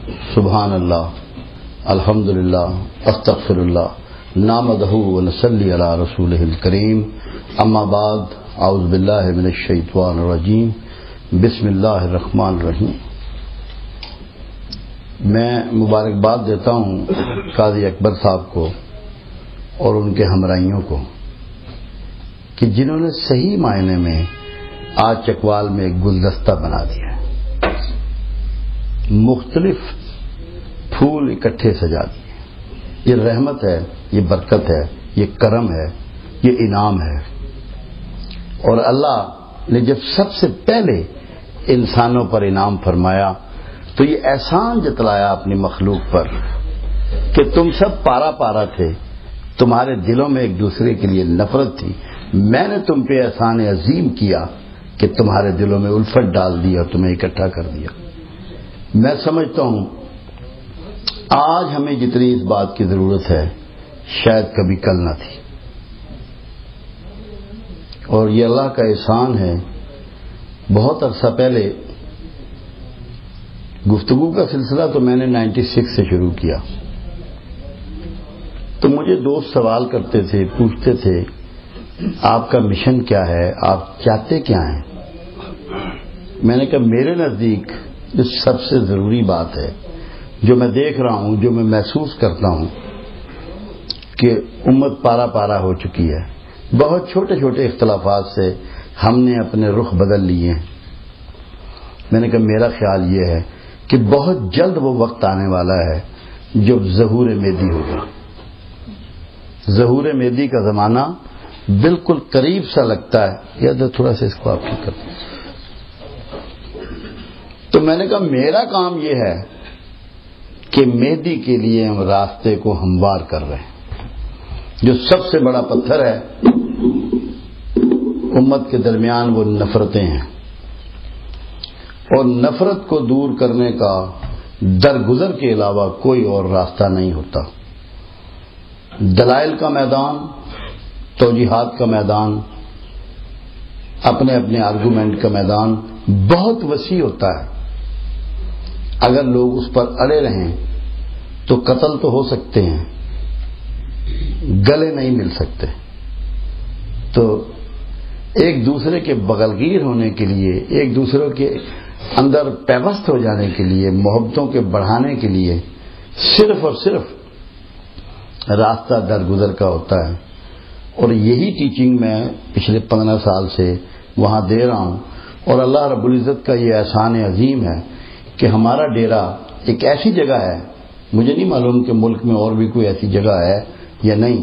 سبحان اللہ، الحمدللہ، استغفر اللہ، نحمدہ ونصلی علی رسولہ الکریم، اما بعد، اعوذ باللہ من الشیطان الرجیم، بسم اللہ الرحمن الرحیم۔ میں مبارکباد دیتا ہوں قاضی اکبر صاحب کو اور ان کے ہمراہیوں کو کہ جنہوں نے صحیح معنی میں آج چکوال میں ایک گلدستہ بنا دیا ہے، مختلف پھول اکٹھے سجا دیے۔ یہ رحمت ہے، یہ برکت ہے، یہ کرم ہے، یہ انعام ہے۔ اور اللہ نے جب سب سے پہلے انسانوں پر انعام فرمایا تو یہ احسان جتلایا اپنی مخلوق پر کہ تم سب پارا پارا تھے، تمہارے دلوں میں ایک دوسرے کے لیے نفرت تھی، میں نے تم پہ احسان عظیم کیا کہ تمہارے دلوں میں الفت ڈال دی اور تمہیں اکٹھا کر دیا۔ میں سمجھتا ہوں آج ہمیں جتنی اس بات کی ضرورت ہے شاید کبھی کل نہ تھی، اور یہ اللہ کا احسان ہے۔ بہت عرصہ پہلے گفتگو کا سلسلہ تو میں نے 96 سے شروع کیا، تو مجھے دوست سوال کرتے تھے، پوچھتے تھے آپ کا مشن کیا ہے، آپ چاہتے کیا ہیں؟ میں نے کہا میرے نزدیک جو سب سے ضروری بات ہے، جو میں دیکھ رہا ہوں، جو میں محسوس کرتا ہوں کہ امت پارا پارا ہو چکی ہے، بہت چھوٹے چھوٹے اختلافات سے ہم نے اپنے رخ بدل لیے ہیں۔ میں نے کہا میرا خیال یہ ہے کہ بہت جلد وہ وقت آنے والا ہے جب ظہور مہدی ہوگا۔ ظہور مہدی کا زمانہ بالکل قریب سا لگتا ہے۔ یا تھوڑا سا اس کو آپ ٹھیک کر دیں۔ تو میں نے کہا میرا کام یہ ہے کہ مہدی کے لیے ہم راستے کو ہموار کر رہے ہیں۔ جو سب سے بڑا پتھر ہے امت کے درمیان وہ نفرتیں ہیں، اور نفرت کو دور کرنے کا درگزر کے علاوہ کوئی اور راستہ نہیں ہوتا۔ دلائل کا میدان، توجیحات کا میدان، اپنے اپنے آرگومنٹ کا میدان بہت وسیع ہوتا ہے۔ اگر لوگ اس پر اڑے رہیں تو قتل تو ہو سکتے ہیں، گلے نہیں مل سکتے۔ تو ایک دوسرے کے بغلگیر ہونے کے لیے، ایک دوسرے کے اندر پیوست ہو جانے کے لیے، محبتوں کے بڑھانے کے لیے صرف اور صرف راستہ درگزر کا ہوتا ہے۔ اور یہی ٹیچنگ میں پچھلے 15 سال سے وہاں دے رہا ہوں، اور اللہ رب العزت کا یہ احسان عظیم ہے کہ ہمارا ڈیرا ایک ایسی جگہ ہے، مجھے نہیں معلوم کہ ملک میں اور بھی کوئی ایسی جگہ ہے یا نہیں،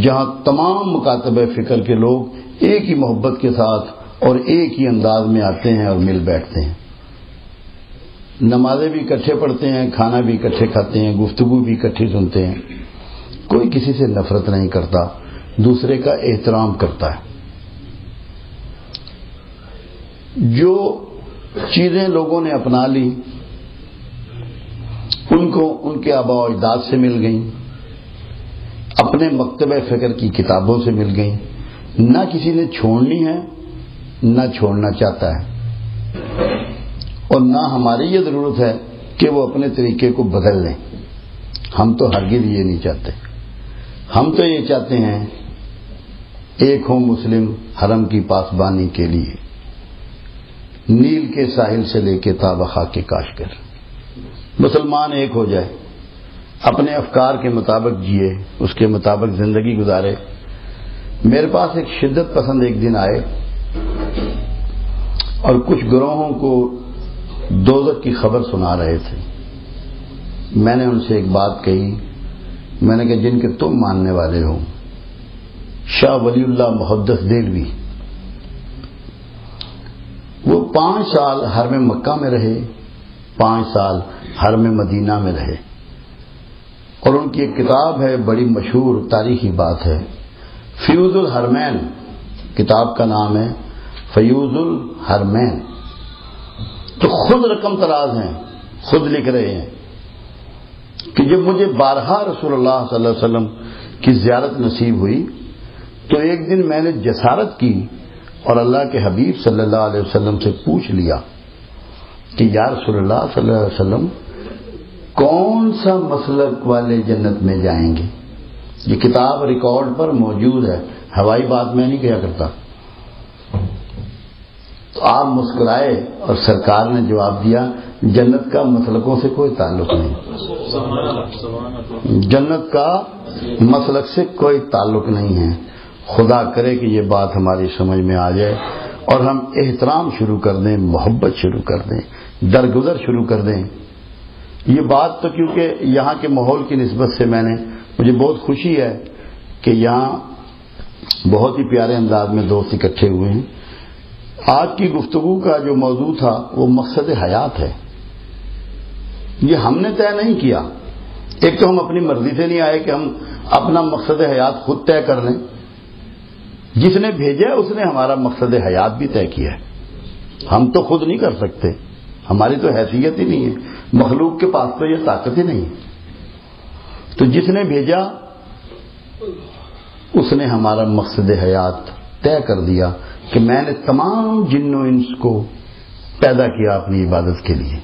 جہاں تمام مکاتب فکر کے لوگ ایک ہی محبت کے ساتھ اور ایک ہی انداز میں آتے ہیں اور مل بیٹھتے ہیں۔ نمازیں بھی اکٹھے پڑھتے ہیں، کھانا بھی اکٹھے کھاتے ہیں، گفتگو بھی اکٹھی سنتے ہیں۔ کوئی کسی سے نفرت نہیں کرتا، دوسرے کا احترام کرتا ہے۔ جو چیزیں لوگوں نے اپنا لی ان کو ان کے آباء و اجداد سے مل گئیں، اپنے مکتبہ فکر کی کتابوں سے مل گئیں، نہ کسی نے چھوڑنی ہے نہ چھوڑنا چاہتا ہے، اور نہ ہماری یہ ضرورت ہے کہ وہ اپنے طریقے کو بدل لیں۔ ہم تو ہرگز یہ نہیں چاہتے۔ ہم تو یہ چاہتے ہیں ایک ہو مسلم حرم کی پاسبانی کے لیے، نیل کے ساحل سے لے کے تا خاک کے کاشگر، مسلمان ایک ہو جائے، اپنے افکار کے مطابق جیے، اس کے مطابق زندگی گزارے۔ میرے پاس ایک شدت پسند ایک دن آئے اور کچھ گروہوں کو دوزخ کی خبر سنا رہے تھے۔ میں نے ان سے ایک بات کہی، میں نے کہا جن کے تم ماننے والے ہو، شاہ ولی اللہ محدث دہلوی، وہ 5 سال حرم مکہ میں رہے، 5 سال حرم مدینہ میں رہے، اور ان کی ایک کتاب ہے بڑی مشہور تاریخی بات ہے، فیوز الحرمین، کتاب کا نام ہے فیوز الحرمین۔ تو خود رقم تراز ہیں، خود لکھ رہے ہیں کہ جب مجھے بارہا رسول اللہ صلی اللہ علیہ وسلم کی زیارت نصیب ہوئی تو ایک دن میں نے جسارت کی اور اللہ کے حبیب صلی اللہ علیہ وسلم سے پوچھ لیا کہ یا رسول اللہ صلی اللہ علیہ وسلم کون سا مسلک والے جنت میں جائیں گے؟ یہ کتاب ریکارڈ پر موجود ہے، ہوائی بات میں نہیں کیا کرتا۔ تو آپ مسکرائے اور سرکار نے جواب دیا جنت کا مسلکوں سے کوئی تعلق نہیں، جنت کا مسلک سے کوئی تعلق نہیں ہے۔ خدا کرے کہ یہ بات ہماری سمجھ میں آ جائے اور ہم احترام شروع کر دیں، محبت شروع کر دیں، درگزر شروع کر دیں۔ یہ بات تو کیونکہ یہاں کے ماحول کی نسبت سے مجھے بہت خوشی ہے کہ یہاں بہت ہی پیارے انداز میں دوست اکٹھے ہوئے ہیں۔ آج کی گفتگو کا جو موضوع تھا وہ مقصد حیات ہے۔ یہ ہم نے طے نہیں کیا، ایک تو ہم اپنی مرضی سے نہیں آئے کہ ہم اپنا مقصد حیات خود طے کر لیں، جس نے بھیجا اس نے ہمارا مقصد حیات بھی طے کیا ہے۔ ہم تو خود نہیں کر سکتے، ہماری تو حیثیت ہی نہیں ہے، مخلوق کے پاس تو یہ طاقت ہی نہیں ہے۔ تو جس نے بھیجا اس نے ہمارا مقصد حیات طے کر دیا کہ میں نے تمام جن و انس کو پیدا کیا اپنی عبادت کے لیے۔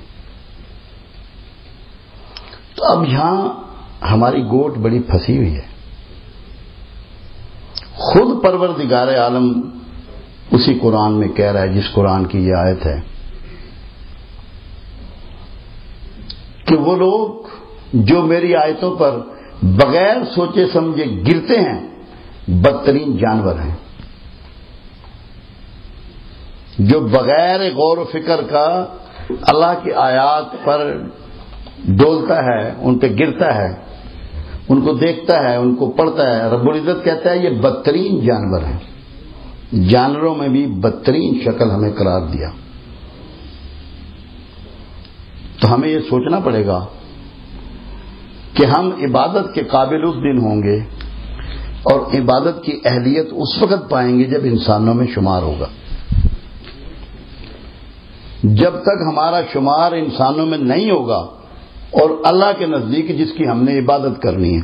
تو اب یہاں ہماری گوٹ بڑی پھنسی ہوئی ہے۔ خود پروردگار عالم اسی قرآن میں کہہ رہا ہے، جس قرآن کی یہ آیت ہے کہ وہ لوگ جو میری آیتوں پر بغیر سوچے سمجھے گرتے ہیں بدترین جانور ہیں۔ جو بغیر غور و فکر کا اللہ کی آیات پر ڈولتا ہے، ان پہ گرتا ہے، ان کو دیکھتا ہے، ان کو پڑھتا ہے، رب العزت کہتا ہے یہ بدترین جانور ہیں۔ جانوروں میں بھی بدترین شکل ہمیں قرار دیا۔ تو ہمیں یہ سوچنا پڑے گا کہ ہم عبادت کے قابل اس دن ہوں گے اور عبادت کی اہلیت اس وقت پائیں گے جب انسانوں میں شمار ہوگا۔ جب تک ہمارا شمار انسانوں میں نہیں ہوگا اور اللہ کے نزدیک جس کی ہم نے عبادت کرنی ہے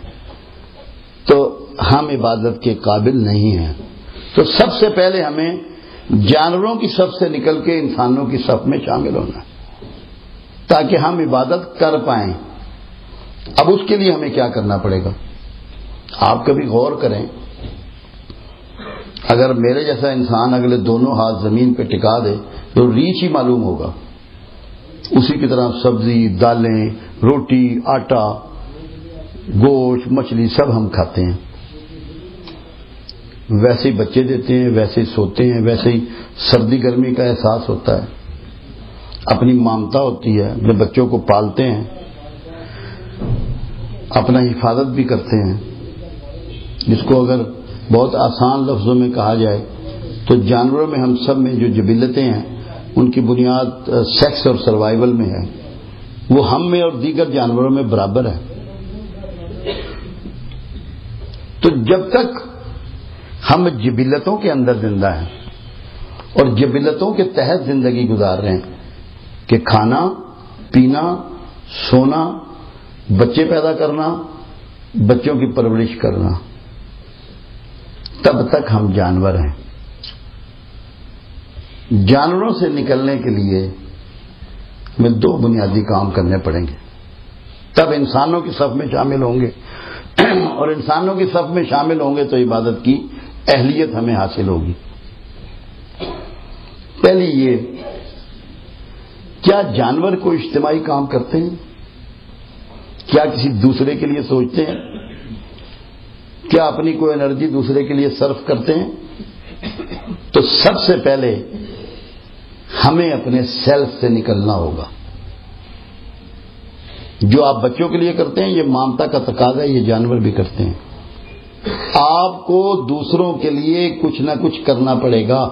تو ہم عبادت کے قابل نہیں ہیں۔ تو سب سے پہلے ہمیں جانوروں کی صف سے نکل کے انسانوں کی صف میں شامل ہونا ہے تاکہ ہم عبادت کر پائیں۔ اب اس کے لیے ہمیں کیا کرنا پڑے گا؟ آپ کبھی غور کریں، اگر میرے جیسا انسان اگلے دونوں ہاتھ زمین پہ ٹکا دے تو ریچھ ہی معلوم ہوگا۔ اسی کی طرح سبزی، دالیں، روٹی، آٹا، گوشت، مچھلی سب ہم کھاتے ہیں، ویسے ہی بچے دیتے ہیں، ویسے ہی سوتے ہیں، ویسے ہی سردی گرمی کا احساس ہوتا ہے، اپنی مامتا ہوتی ہے، اپنے بچوں کو پالتے ہیں، اپنا حفاظت بھی کرتے ہیں۔ جس کو اگر بہت آسان لفظوں میں کہا جائے تو جانوروں میں ہم سب میں جو جبلتیں ہیں ان کی بنیاد سیکس اور سروائیول میں ہے، وہ ہم میں اور دیگر جانوروں میں برابر ہے۔ تو جب تک ہم جبلتوں کے اندر زندہ ہیں اور جبلتوں کے تحت زندگی گزار رہے ہیں کہ کھانا، پینا، سونا، بچے پیدا کرنا، بچوں کی پرورش کرنا، تب تک ہم جانور ہیں۔ جانوروں سے نکلنے کے لیے ہمیں دو بنیادی کام کرنے پڑیں گے، تب انسانوں کی صف میں شامل ہوں گے اور انسانوں کی صف میں شامل ہوں گے تو عبادت کی اہلیت ہمیں حاصل ہوگی۔ پہلی یہ، کیا جانور کو اجتماعی کام کرتے ہیں؟ کیا کسی دوسرے کے لیے سوچتے ہیں؟ کیا اپنی کوئی انرجی دوسرے کے لیے صرف کرتے ہیں؟ تو سب سے پہلے ہمیں اپنے سیلف سے نکلنا ہوگا۔ جو آپ بچوں کے لیے کرتے ہیں یہ مامتا کا تقاضا ہے، یہ جانور بھی کرتے ہیں۔ آپ کو دوسروں کے لیے کچھ نہ کچھ کرنا پڑے گا،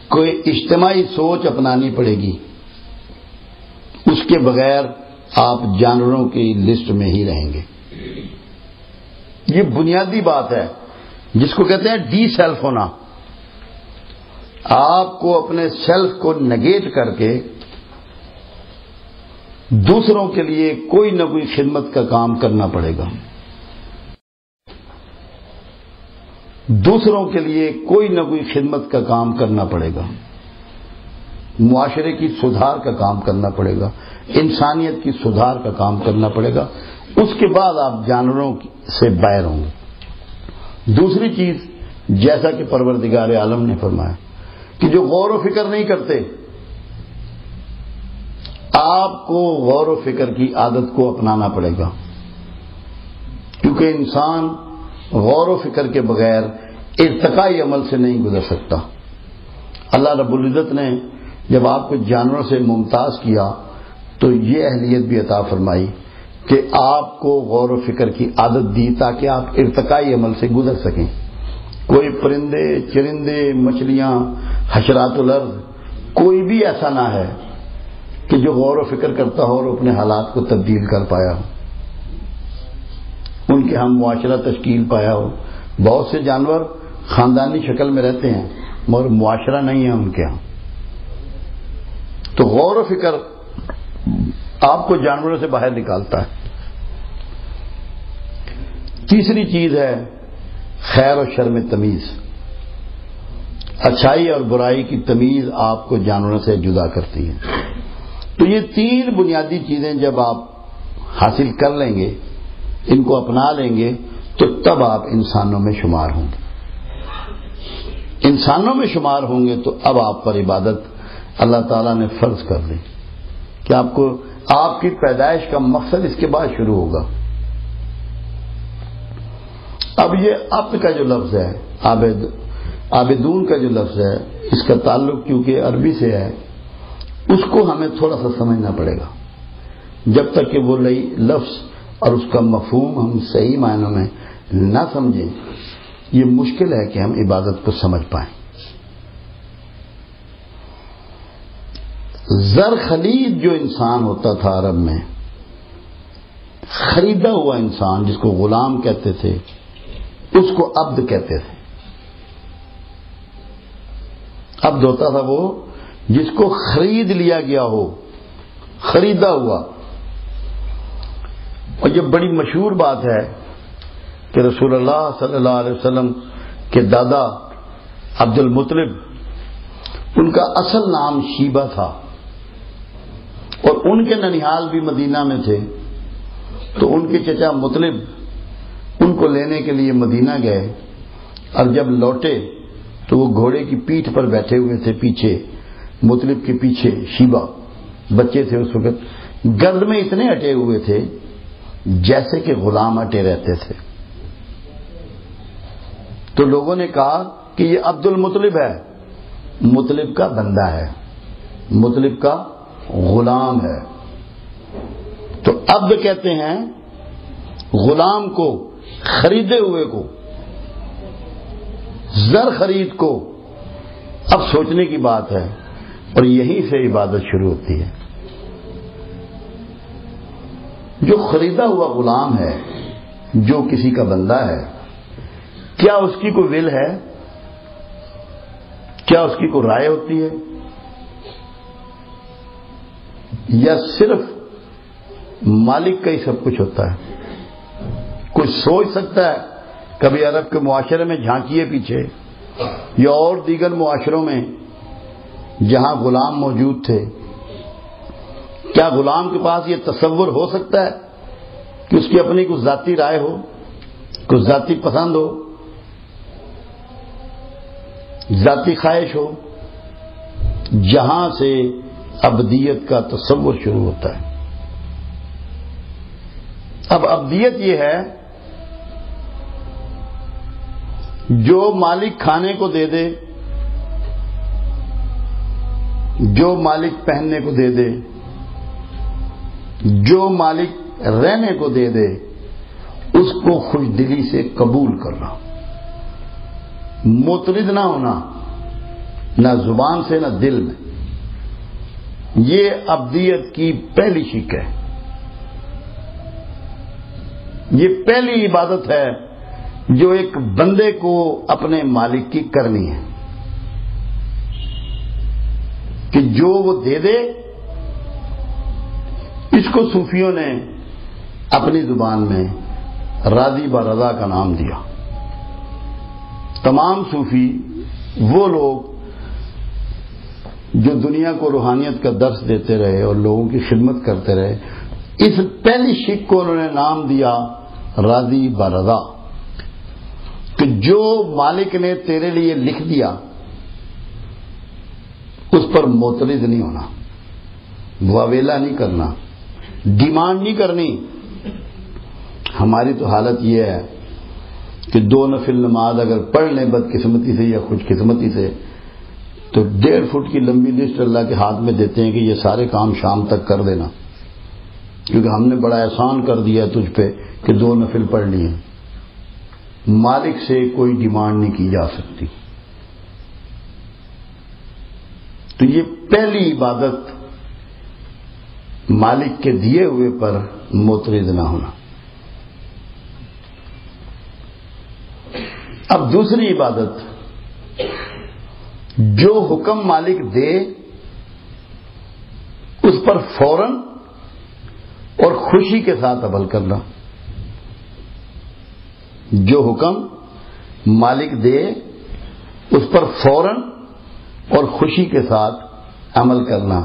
کوئی اجتماعی سوچ اپنانی پڑے گی، اس کے بغیر آپ جانوروں کی لسٹ میں ہی رہیں گے۔ یہ بنیادی بات ہے جس کو کہتے ہیں ڈی سیلف ہونا۔ آپ کو اپنے سیلف کو نگیٹ کر کے دوسروں کے لیے کوئی نہ کوئی خدمت کا کام کرنا پڑے گا، دوسروں کے لیے کوئی نہ کوئی خدمت کا کام کرنا پڑے گا۔ معاشرے کی سدھار کا کام کرنا پڑے گا، انسانیت کی سدھار کا کام کرنا پڑے گا، اس کے بعد آپ جانوروں سے باہر ہوں گے۔ دوسری چیز، جیسا کہ پروردگار عالم نے فرمایا کہ جو غور و فکر نہیں کرتے، آپ کو غور و فکر کی عادت کو اپنانا پڑے گا، کیونکہ انسان غور و فکر کے بغیر ارتقائی عمل سے نہیں گزر سکتا۔ اللہ رب العزت نے جب آپ کو جانوروں سے ممتاز کیا تو یہ اہلیت بھی عطا فرمائی کہ آپ کو غور و فکر کی عادت دی تاکہ آپ ارتقائی عمل سے گزر سکیں۔ کوئی پرندے، چرندے، مچھلیاں، حشرات الارض، کوئی بھی ایسا نہ ہے کہ جو غور و فکر کرتا ہو اور اپنے حالات کو تبدیل کر پایا ہو، ان کے ہم معاشرہ تشکیل پایا ہو۔ بہت سے جانور خاندانی شکل میں رہتے ہیں مگر معاشرہ نہیں ہے ان کے ہاں۔ تو غور و فکر آپ کو جانوروں سے باہر نکالتا ہے۔ تیسری چیز ہے خیر و شر میں تمیز، اچھائی اور برائی کی تمیز آپ کو جانوروں سے جدا کرتی ہے۔ تو یہ تین بنیادی چیزیں جب آپ حاصل کر لیں گے، ان کو اپنا لیں گے، تو تب آپ انسانوں میں شمار ہوں گے۔ انسانوں میں شمار ہوں گے تو اب آپ پر عبادت اللہ تعالیٰ نے فرض کر دی کہ آپ کی پیدائش کا مقصد اس کے بعد شروع ہوگا۔ اب یہ عبد کا جو لفظ ہے، عابدون کا جو لفظ ہے، اس کا تعلق کیونکہ عربی سے ہے، اس کو ہمیں تھوڑا سا سمجھنا پڑے گا۔ جب تک کہ وہ لفظ اور اس کا مفہوم ہم صحیح معنوں میں نہ سمجھیں، یہ مشکل ہے کہ ہم عبادت کو سمجھ پائیں۔ زر خلید جو انسان ہوتا تھا عرب میں، خریدا ہوا انسان جس کو غلام کہتے تھے، اس کو عبد کہتے تھے۔ عبد ہوتا تھا وہ جس کو خرید لیا گیا ہو، خریدا ہوا۔ اور یہ بڑی مشہور بات ہے کہ رسول اللہ صلی اللہ علیہ وسلم کے دادا عبد المطلب، ان کا اصل نام شیبہ تھا اور ان کے ننیحال بھی مدینہ میں تھے، تو ان کے چچا مطلب ان کو لینے کے لیے مدینہ گئے، اور جب لوٹے تو وہ گھوڑے کی پیٹھ پر بیٹھے ہوئے تھے، پیچھے مطلب کے پیچھے شیبہ، بچے تھے اس وقت، گرد میں اتنے اٹے ہوئے تھے جیسے کہ غلام اٹے رہتے تھے۔ تو لوگوں نے کہا کہ یہ عبد المطلب ہے، مطلب کا بندہ ہے، مطلب کا غلام ہے۔ تو عبد کہتے ہیں غلام کو، خریدے ہوئے کو، زر خرید کو۔ اب سوچنے کی بات ہے، اور یہیں سے عبادت شروع ہوتی ہے۔ جو خریدا ہوا غلام ہے، جو کسی کا بندہ ہے، کیا اس کی کوئی ول ہے؟ کیا اس کی کوئی رائے ہوتی ہے؟ یا صرف مالک کا ہی سب کچھ ہوتا ہے؟ کوئی سوچ سکتا ہے؟ کبھی عرب کے معاشرے میں جھانکیے پیچھے، یا اور دیگر معاشروں میں جہاں غلام موجود تھے، کیا غلام کے پاس یہ تصور ہو سکتا ہے کہ اس کی اپنی کوئی ذاتی رائے ہو، کوئی ذاتی پسند ہو، ذاتی خواہش ہو؟ جہاں سے عبدیت کا تصور شروع ہوتا ہے۔ اب عبدیت یہ ہے جو مالک کھانے کو دے دے، جو مالک پہننے کو دے دے، جو مالک رہنے کو دے دے، اس کو خوش دلی سے قبول کرنا، مطرد نہ ہونا، نہ زبان سے نہ دل میں۔ یہ عبدیت کی پہلی شک ہے، یہ پہلی عبادت ہے جو ایک بندے کو اپنے مالک کی کرنی ہے، کہ جو وہ دے دے۔ اس کو صوفیوں نے اپنی زبان میں راضی برضا کا نام دیا۔ تمام صوفی وہ لوگ جو دنیا کو روحانیت کا درس دیتے رہے اور لوگوں کی خدمت کرتے رہے، اس پہلی شک کو انہوں نے نام دیا راضی برضا، کہ جو مالک نے تیرے لیے لکھ دیا اس پر معترض نہیں ہونا، واویلا نہیں کرنا، ڈیمانڈ نہیں کرنی۔ ہماری تو حالت یہ ہے کہ 2 نفل نماز اگر پڑھ لیں بدقسمتی سے یا خوش قسمتی سے تو 1.5 فٹ کی لمبی لسٹ اللہ کے ہاتھ میں دیتے ہیں کہ یہ سارے کام شام تک کر دینا، کیونکہ ہم نے بڑا احسان کر دیا تجھ پہ کہ 2 نفل پڑھ لیے۔ مالک سے کوئی ڈیمانڈ نہیں کی جا سکتی۔ تو یہ پہلی عبادت مالک کے دیے ہوئے پر معترض نہ ہونا۔ اب دوسری عبادت، جو حکم مالک دے اس پر فوراً اور خوشی کے ساتھ عمل کرنا۔ جو حکم مالک دے اس پر فوراً اور خوشی کے ساتھ عمل کرنا۔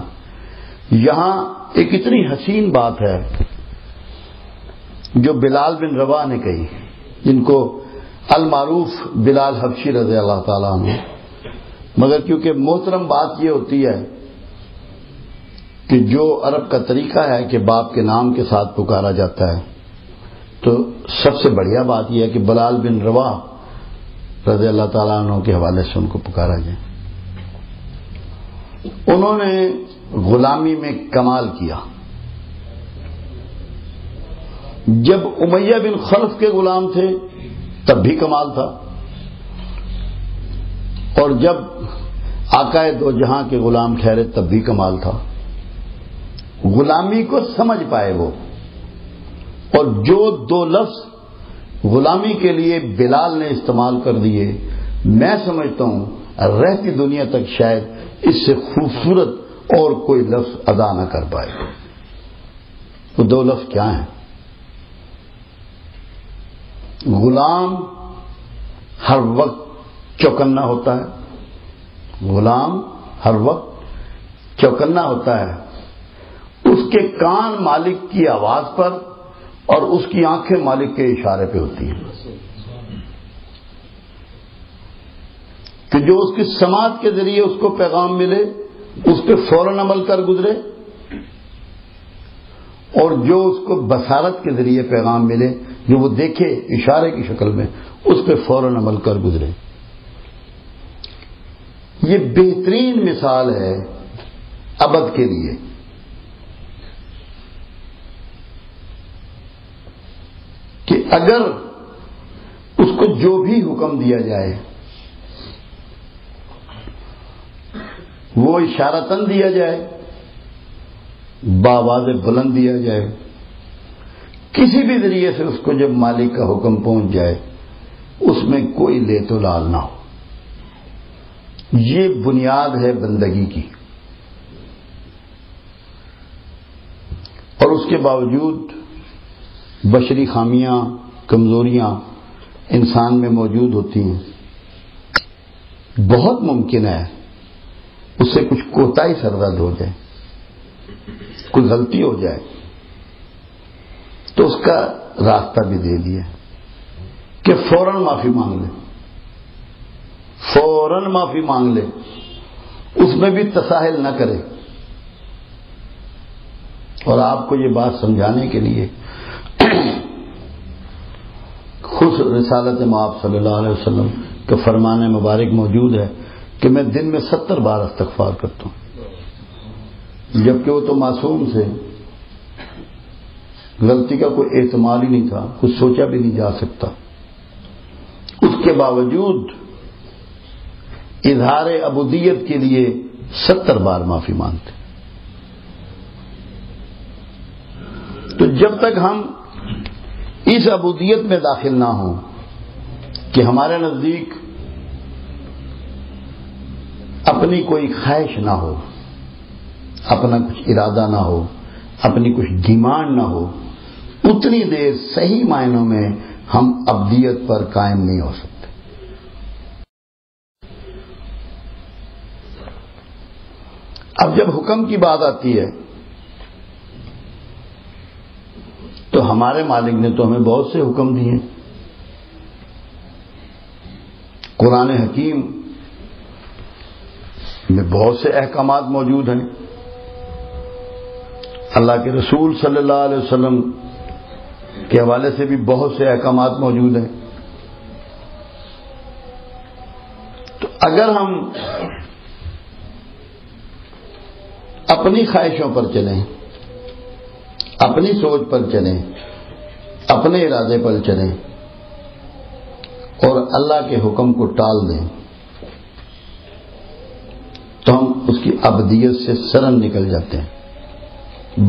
یہاں ایک اتنی حسین بات ہے جو بلال بن رباح نے کہی، جن کو المعروف بلال حبشی رضی اللہ تعالیٰ عنہ، مگر کیونکہ محترم بات یہ ہوتی ہے کہ جو عرب کا طریقہ ہے کہ باپ کے نام کے ساتھ پکارا جاتا ہے، تو سب سے بڑھیا بات یہ ہے کہ بلال بن رباح رضی اللہ تعالیٰ عنہ کے حوالے سے ان کو پکارا جائے۔ انہوں نے غلامی میں کمال کیا۔ جب امیہ بن خلف کے غلام تھے تب بھی کمال تھا، اور جب آقا دو جہاں کے غلام ٹھہرے تب بھی کمال تھا۔ غلامی کو سمجھ پائے وہ، اور جو 2 لفظ غلامی کے لیے بلال نے استعمال کر دیے، میں سمجھتا ہوں رہتی دنیا تک شاید اس سے خوبصورت اور کوئی لفظ ادا نہ کر پائے۔ وہ 2 لفظ کیا ہیں؟ غلام ہر وقت چوکنا ہوتا ہے، غلام ہر وقت چوکنا ہوتا ہے، اس کے کان مالک کی آواز پر اور اس کی آنکھیں مالک کے اشارے پہ ہوتی ہیں، کہ جو اس کی سماعت کے ذریعے اس کو پیغام ملے اس پہ فوراً عمل کر گزرے، اور جو اس کو بصارت کے ذریعے پیغام ملے، جو وہ دیکھے اشارے کی شکل میں، اس پہ فوراً عمل کر گزرے۔ یہ بہترین مثال ہے عبد کے لیے، کہ اگر اس کو جو بھی حکم دیا جائے وہ اشارتاً دیا جائے، بآواز بلند دیا جائے، کسی بھی ذریعے سے اس کو جب مالک کا حکم پہنچ جائے اس میں کوئی لیت و لال نہ ہو۔ یہ بنیاد ہے بندگی کی، اور اس کے باوجود بشری خامیاں، کمزوریاں انسان میں موجود ہوتی ہیں۔ بہت ممکن ہے اس سے کچھ کوتاہی سرزد ہو جائے، کوئی غلطی ہو جائے، تو اس کا راستہ بھی دے دیا کہ فوراً معافی مانگ لے، فوراً معافی مانگ لے، اس میں بھی تساہل نہ کرے۔ اور آپ کو یہ بات سمجھانے کے لیے خود رسالت مآب صلی اللہ علیہ وسلم کا فرمان مبارک موجود ہے کہ میں دن میں 70 بار استغفار کرتا ہوں، جبکہ وہ تو معصوم سے، غلطی کا کوئی احتمال ہی نہیں تھا، کچھ سوچا بھی نہیں جا سکتا، اس کے باوجود اظہار عبودیت کے لیے 70 بار معافی مانگتے۔ تو جب تک ہم اس عبودیت میں داخل نہ ہوں کہ ہمارے نزدیک اپنی کوئی خواہش نہ ہو، اپنا کچھ ارادہ نہ ہو، اپنی کچھ ڈیمانڈ نہ ہو، اتنی دیر صحیح معنوں میں ہم عبودیت پر قائم نہیں ہو سکتے۔ اب جب حکم کی بات آتی ہے تو ہمارے مالک نے تو ہمیں بہت سے حکم دیے. قرآن حکیم میں بہت سے احکامات موجود ہیں. اللہ کے رسول صلی اللہ علیہ وسلم کے حوالے سے بھی بہت سے احکامات موجود ہیں. تو اگر ہم اپنی خواہشوں پر چلیں، اپنی سوچ پر چلیں، اپنے ارادے پر چلیں اور اللہ کے حکم کو ٹال دیں تو ہم اس کی ابدیت سے سرن نکل جاتے ہیں.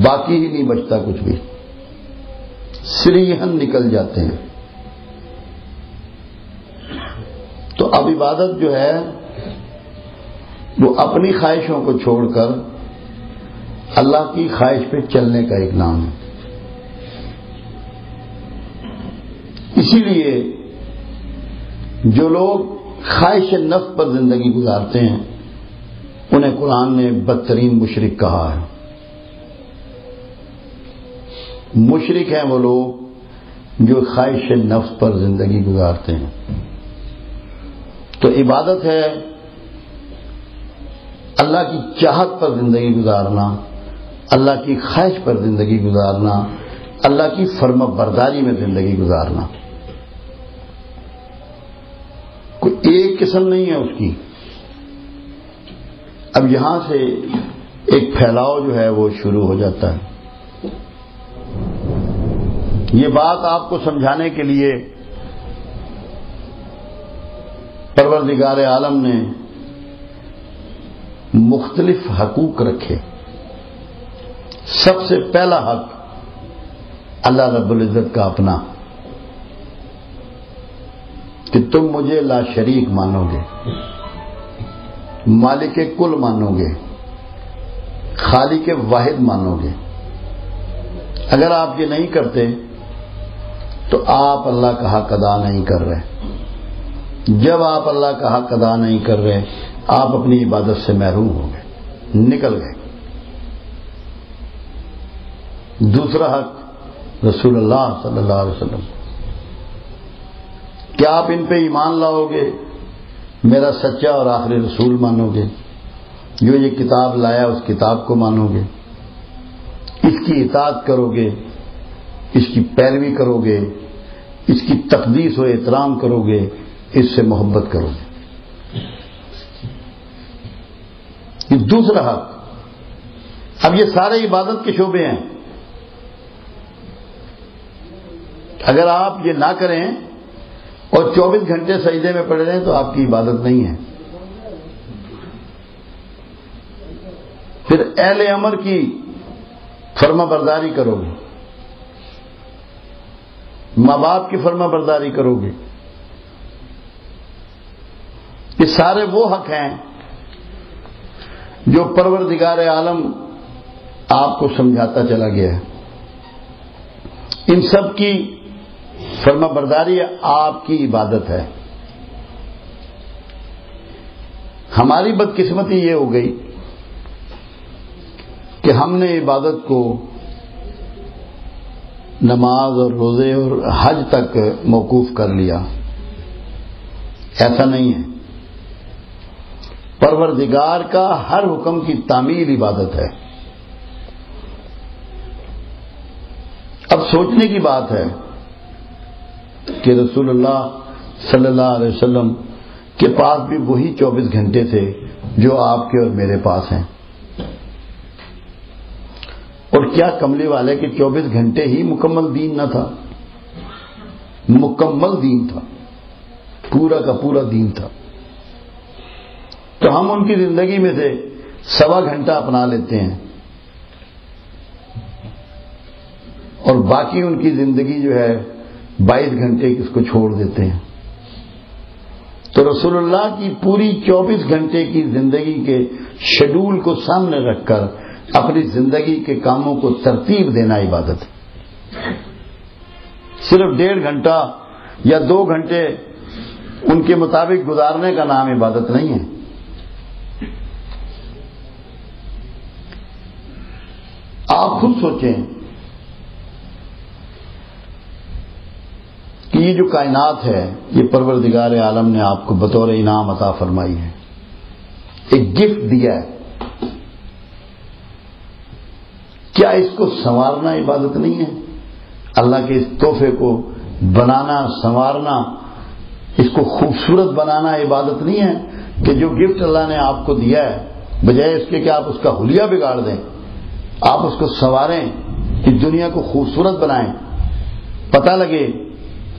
باقی ہی نہیں بچتا کچھ بھی، سریحن نکل جاتے ہیں. تو اب عبادت جو ہے وہ اپنی خواہشوں کو چھوڑ کر اللہ کی خواہش پہ چلنے کا ایک نام ہے. اسی لیے جو لوگ خواہش نفس پر زندگی گزارتے ہیں انہیں قرآن نے بدترین مشرک کہا ہے. مشرک ہیں وہ لوگ جو خواہش نفس پر زندگی گزارتے ہیں. تو عبادت ہے اللہ کی چاہت پر زندگی گزارنا، اللہ کی خواہش پر زندگی گزارنا، اللہ کی فرما برداری میں زندگی گزارنا. کوئی ایک قسم نہیں ہے اس کی. اب یہاں سے ایک پھیلاؤ جو ہے وہ شروع ہو جاتا ہے. یہ بات آپ کو سمجھانے کے لیے پروردگار عالم نے مختلف حقوق رکھے. سب سے پہلا حق اللہ رب العزت کا اپنا، کہ تم مجھے لا شریک مانو گے، مالک کل مانو گے، خالق واحد مانو گے. اگر آپ یہ نہیں کرتے تو آپ اللہ کا حق ادا نہیں کر رہے. جب آپ اللہ کا حق ادا نہیں کر رہے آپ اپنی عبادت سے محروم ہو گئے، نکل گئے. دوسرا حق رسول اللہ صلی اللہ علیہ وسلم، کیا آپ ان پہ ایمان لاؤ گے، میرا سچا اور آخری رسول مانو گے، جو یہ کتاب لایا اس کتاب کو مانو گے، اس کی اطاعت کرو گے، اس کی پیروی کرو گے، اس کی تقدیس و احترام کرو گے، اس سے محبت کرو گے. یہ دوسرا حق. اب یہ سارے عبادت کے شعبے ہیں. اگر آپ یہ نہ کریں اور 24 گھنٹے سجدے میں پڑے رہیں تو آپ کی عبادت نہیں ہے. پھر اہل امر کی فرما برداری کرو گے، ماں باپ کی فرما برداری کرو گے. یہ سارے وہ حق ہیں جو پروردگار عالم آپ کو سمجھاتا چلا گیا ہے. ان سب کی فرما برداری آپ کی عبادت ہے. ہماری بدقسمتی یہ ہو گئی کہ ہم نے عبادت کو نماز اور روزے اور حج تک موقوف کر لیا. ایسا نہیں ہے. پروردگار کا ہر حکم کی تعمیل عبادت ہے. اب سوچنے کی بات ہے کہ رسول اللہ صلی اللہ علیہ وسلم کے پاس بھی وہی 24 گھنٹے تھے جو آپ کے اور میرے پاس ہیں. اور کیا کملی والے کے 24 گھنٹے ہی مکمل دین نہ تھا؟ مکمل دین تھا، پورا کا پورا دین تھا. تو ہم ان کی زندگی میں سے 1.25 گھنٹہ اپنا لیتے ہیں اور باقی ان کی زندگی جو ہے 22 گھنٹے کس کو چھوڑ دیتے ہیں. تو رسول اللہ کی پوری 24 گھنٹے کی زندگی کے شیڈول کو سامنے رکھ کر اپنی زندگی کے کاموں کو ترتیب دینا عبادت ہے. صرف 1.5 گھنٹہ یا 2 گھنٹے ان کے مطابق گزارنے کا نام عبادت نہیں ہے. آپ خود سوچیں کہ یہ جو کائنات ہے یہ پروردگار عالم نے آپ کو بطور انعام عطا فرمائی ہے، ایک گفٹ دیا ہے. کیا اس کو سنوارنا عبادت نہیں ہے؟ اللہ کے اس تحفے کو بنانا، سنوارنا، اس کو خوبصورت بنانا عبادت نہیں ہے؟ کہ جو گفٹ اللہ نے آپ کو دیا ہے، بجائے اس کے کہ آپ اس کا حلیہ بگاڑ دیں، آپ اس کو سنواریں، اس دنیا کو خوبصورت بنائیں، پتہ لگے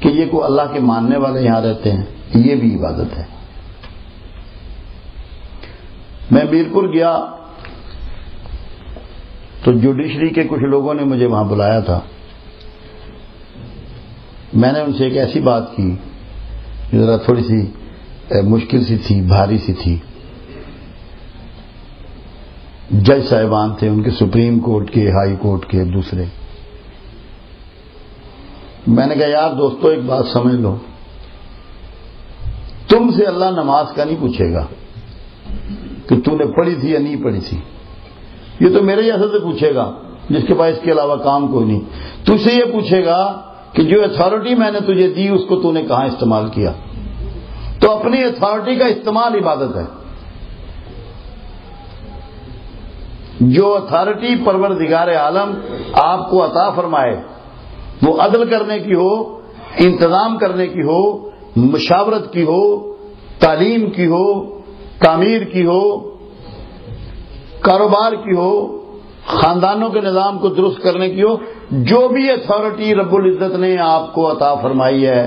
کہ یہ کوئی اللہ کے ماننے والے یہاں رہتے ہیں. یہ بھی عبادت ہے. میں میرپور گیا تو جوڈیشری کے کچھ لوگوں نے مجھے وہاں بلایا تھا. میں نے ان سے ایک ایسی بات کی جو ذرا تھوڑی سی مشکل سی تھی، بھاری سی تھی. جج صاحبان تھے ان کے، سپریم کورٹ کے، ہائی کورٹ کے، دوسرے. میں نے کہا یار دوستو ایک بات سمجھ لو، تم سے اللہ نماز کا نہیں پوچھے گا کہ تو نے پڑھی تھی یا نہیں پڑھی تھی. یہ تو میرے جیسے سے پوچھے گا جس کے پاس اس کے علاوہ کام کوئی نہیں. تجھ سے یہ پوچھے گا کہ جو اتھارٹی میں نے تجھے دی اس کو تو نے کہاں استعمال کیا. تو اپنی اتھارٹی کا استعمال عبادت ہے. جو اتھارٹی پروردگار عالم آپ کو عطا فرمائے، وہ عدل کرنے کی ہو، انتظام کرنے کی ہو، مشاورت کی ہو، تعلیم کی ہو، تعمیر کی ہو، کاروبار کی ہو، خاندانوں کے نظام کو درست کرنے کی ہو، جو بھی اتھارٹی رب العزت نے آپ کو عطا فرمائی ہے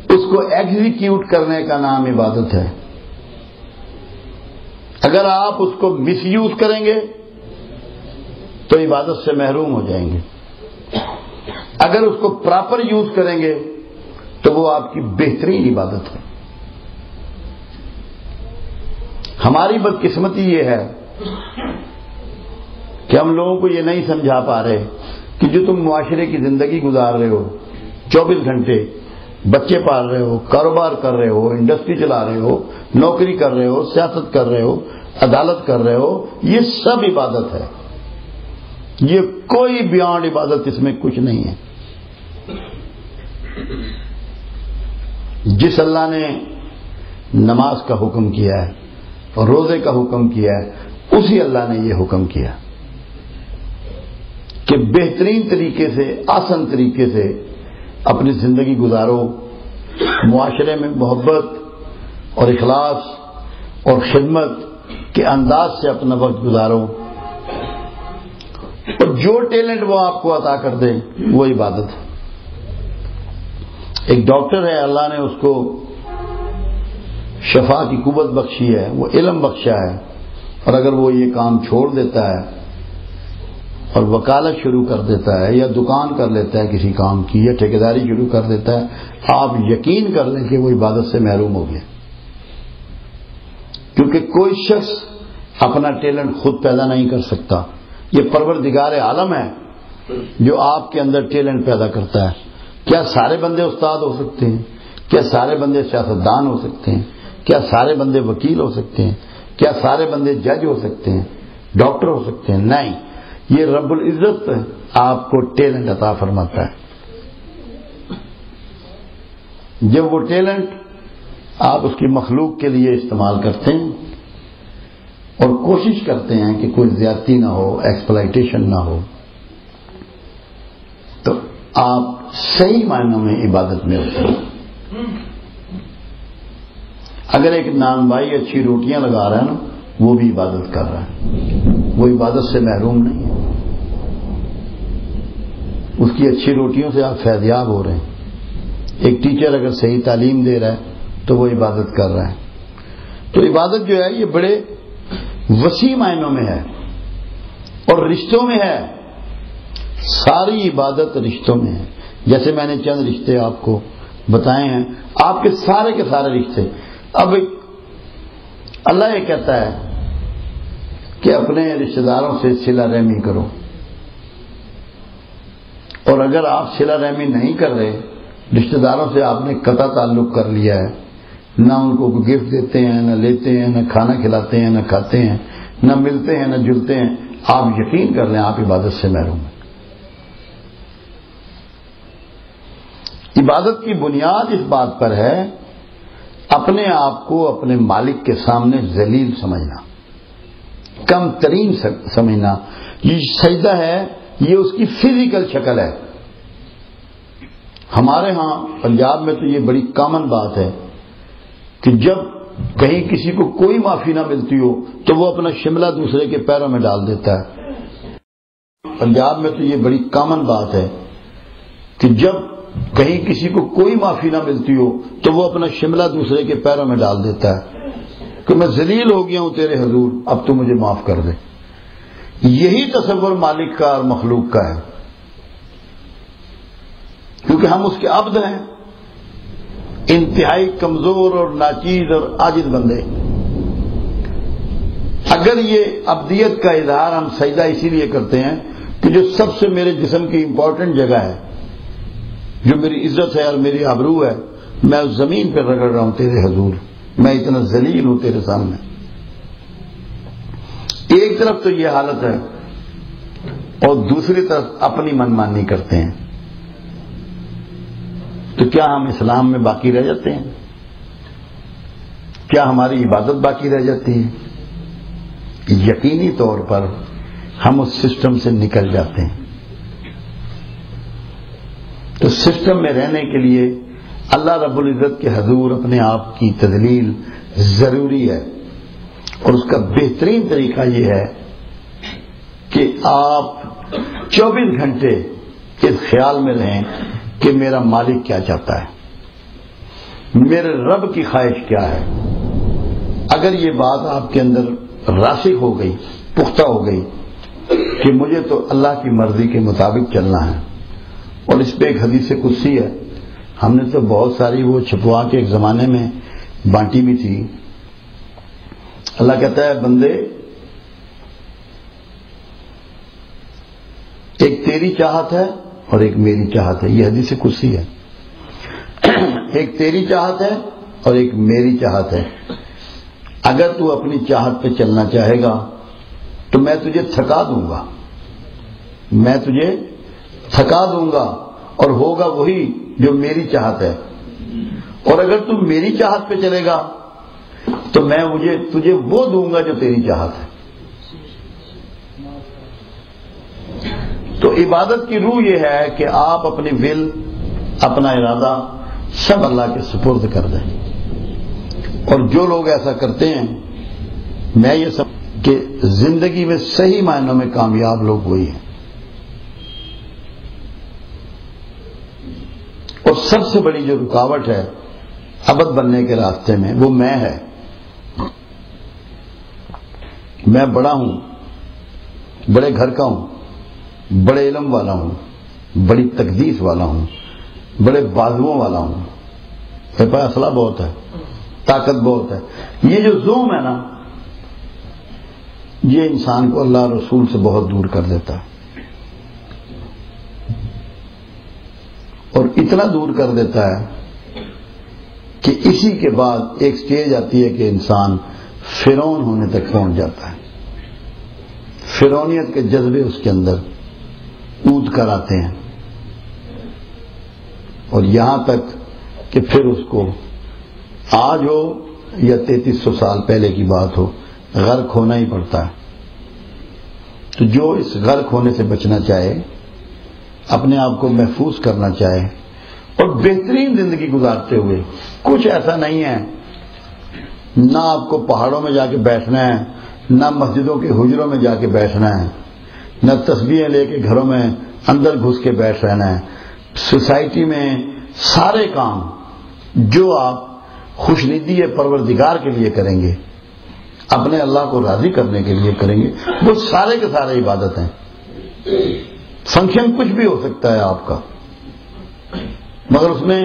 اس کو ایگزیکیوٹ کرنے کا نام عبادت ہے. اگر آپ اس کو مس یوز کریں گے تو عبادت سے محروم ہو جائیں گے. اگر اس کو پراپر یوز کریں گے تو وہ آپ کی بہترین عبادت ہے. ہماری بدقسمتی یہ ہے کہ ہم لوگوں کو یہ نہیں سمجھا پا رہے کہ جو تم معاشرے کی زندگی گزار رہے ہو، 24 گھنٹے بچے پال رہے ہو، کاروبار کر رہے ہو، انڈسٹری چلا رہے ہو، نوکری کر رہے ہو، سیاست کر رہے ہو، عدالت کر رہے ہو، یہ سب عبادت ہے. یہ کوئی بیانڈ عبادت اس میں کچھ نہیں ہے. جس اللہ نے نماز کا حکم کیا ہے اور روزے کا حکم کیا ہے، اسی اللہ نے یہ حکم کیا کہ بہترین طریقے سے، آسان طریقے سے اپنی زندگی گزارو، معاشرے میں محبت اور اخلاص اور خدمت کے انداز سے اپنا وقت گزارو، اور جو ٹیلنٹ وہ آپ کو عطا کر دے وہ عبادت ہے. ایک ڈاکٹر ہے، اللہ نے اس کو شفا کی قوت بخشی ہے، وہ علم بخشا ہے، اور اگر وہ یہ کام چھوڑ دیتا ہے اور وکالت شروع کر دیتا ہے یا دکان کر لیتا ہے کسی کام کی یا ٹھیکیداری شروع کر دیتا ہے، آپ یقین کر لیں کہ وہ عبادت سے محروم ہو گیا. کیونکہ کوئی شخص اپنا ٹیلنٹ خود پیدا نہیں کر سکتا. یہ پروردگار عالم ہے جو آپ کے اندر ٹیلنٹ پیدا کرتا ہے. کیا سارے بندے استاد ہو سکتے ہیں؟ کیا سارے بندے سیاستدان ہو سکتے ہیں؟ کیا سارے بندے وکیل ہو سکتے ہیں؟ کیا سارے بندے جج ہو سکتے ہیں، ڈاکٹر ہو سکتے ہیں؟ نہیں. یہ رب العزت آپ کو ٹیلنٹ عطا فرماتا ہے. جب وہ ٹیلنٹ آپ اس کی مخلوق کے لیے استعمال کرتے ہیں اور کوشش کرتے ہیں کہ کوئی زیادتی نہ ہو، ایکسپلائٹیشن نہ ہو، تو آپ صحیح معنوں میں عبادت میں ہوتے ہیں. اگر ایک نان بھائی اچھی روٹیاں لگا رہا ہے نا، وہ بھی عبادت کر رہا ہے، وہ عبادت سے محروم نہیں ہے. اس کی اچھی روٹیوں سے آپ فیضیاب ہو رہے ہیں. ایک ٹیچر اگر صحیح تعلیم دے رہا ہے تو وہ عبادت کر رہا ہے. تو عبادت جو ہے یہ بڑے وسیع معنوں میں ہے اور رشتوں میں ہے. ساری عبادت رشتوں میں ہے. جیسے میں نے چند رشتے آپ کو بتائے ہیں، آپ کے سارے رشتے. اب اللہ یہ کہتا ہے کہ اپنے رشتہ داروں سے صلہ رحمی کرو، اور اگر آپ صلہ رحمی نہیں کر رہے، رشتہ داروں سے آپ نے قطع تعلق کر لیا ہے، نہ ان کو گفٹ دیتے ہیں، نہ لیتے ہیں، نہ کھانا کھلاتے ہیں، نہ کھاتے ہیں، نہ ملتے ہیں، نہ جلتے ہیں، آپ یقین کر لیں آپ عبادت سے محروم ہیں۔ عبادت کی بنیاد اس بات پر ہے اپنے آپ کو اپنے مالک کے سامنے ذلیل سمجھنا، کم ترین سمجھنا۔ یہ سجدہ ہے، یہ اس کی فزیکل شکل ہے۔ ہمارے ہاں پنجاب میں تو یہ بڑی کامن بات ہے کہ جب کہیں کسی کو کوئی معافی نہ ملتی ہو تو وہ اپنا شملہ دوسرے کے پیروں میں ڈال دیتا ہے۔ پنجاب میں تو یہ بڑی کامن بات ہے کہ جب کہیں کسی کو کوئی معافی نہ ملتی ہو تو وہ اپنا شملہ دوسرے کے پیروں میں ڈال دیتا ہے کہ میں ذلیل ہو گیا ہوں تیرے حضور، اب تو مجھے معاف کر دے۔ یہی تصور مالک کا اور مخلوق کا ہے، کیونکہ ہم اس کے عبد ہیں، انتہائی کمزور اور ناچیز اور عاجز بندے۔ اگر یہ عبدیت کا اظہار ہم سجدہ اسی لیے کرتے ہیں کہ جو سب سے میرے جسم کی امپورٹنٹ جگہ ہے، جو میری عزت ہے اور میری آبرو ہے، میں اس زمین پہ رگڑ رہا ہوں تیرے حضور، میں اتنا ذلیل ہوں تیرے سامنے۔ ایک طرف تو یہ حالت ہے اور دوسری طرف اپنی منمانی کرتے ہیں، تو کیا ہم اسلام میں باقی رہ جاتے ہیں؟ کیا ہماری عبادت باقی رہ جاتی ہے؟ یقینی طور پر ہم اس سسٹم سے نکل جاتے ہیں۔ تو سسٹم میں رہنے کے لیے اللہ رب العزت کے حضور اپنے آپ کی تذلیل ضروری ہے، اور اس کا بہترین طریقہ یہ ہے کہ آپ 24 گھنٹے اس خیال میں رہیں کہ میرا مالک کیا چاہتا ہے، میرے رب کی خواہش کیا ہے۔ اگر یہ بات آپ کے اندر راسخ ہو گئی، پختہ ہو گئی کہ مجھے تو اللہ کی مرضی کے مطابق چلنا ہے، اور اس پہ ایک حدیث قدسی ہے، ہم نے تو بہت ساری وہ چھپوا کے ایک زمانے میں بانٹی بھی تھی۔ اللہ کہتا ہے بندے ایک تیری چاہت ہے اور ایک میری چاہت ہے، یہ حدیث قدسی ہے۔ ایک تیری چاہت ہے اور ایک میری چاہت ہے، اگر تو اپنی چاہت پہ چلنا چاہے گا تو میں تجھے تھکا دوں گا، میں تجھے تھکا دوں گا، اور ہوگا وہی جو میری چاہت ہے، اور اگر تم میری چاہت پہ چلے گا تو میں تجھے وہ دوں گا جو تیری چاہت ہے۔ تو عبادت کی روح یہ ہے کہ آپ اپنی ول، اپنا ارادہ سب اللہ کے سپرد کر دیں، اور جو لوگ ایسا کرتے ہیں، میں یہ سب کہ زندگی میں صحیح معنوں میں کامیاب لوگ وہی ہیں۔ اور سب سے بڑی جو رکاوٹ ہے ابد بننے کے راستے میں وہ میں ہے۔ میں بڑا ہوں، بڑے گھر کا ہوں، بڑے علم والا ہوں، بڑی تقدیس والا ہوں، بڑے بازوؤں والا ہوں، میرے پاس اسلحہ بہت ہے، طاقت بہت ہے۔ یہ جو زوم ہے نا، یہ انسان کو اللہ رسول سے بہت دور کر دیتا ہے، اور اتنا دور کر دیتا ہے کہ اسی کے بعد ایک سٹیج آتی ہے کہ انسان فرعون ہونے تک پہنچ جاتا ہے۔ فرعونیت کے جذبے اس کے اندر اود کر آتے ہیں، اور یہاں تک کہ پھر اس کو آج ہو یا 3300 سال پہلے کی بات ہو، غرق ہونا ہی پڑتا ہے۔ تو جو اس غرق ہونے سے بچنا چاہے، اپنے آپ کو محفوظ کرنا چاہے اور بہترین زندگی گزارتے ہوئے، کچھ ایسا نہیں ہے، نہ آپ کو پہاڑوں میں جا کے بیٹھنا ہے، نہ مسجدوں کے حجروں میں جا کے بیٹھنا ہے، نہ تسبیحیں لے کے گھروں میں اندر گھس کے بیٹھ رہنا ہے۔ سوسائٹی میں سارے کام جو آپ خوشندی پروردگار کے لیے کریں گے، اپنے اللہ کو راضی کرنے کے لیے کریں گے، وہ سارے کے سارے عبادت ہیں۔ فنکشن کچھ بھی ہو سکتا ہے آپ کا، مگر اس میں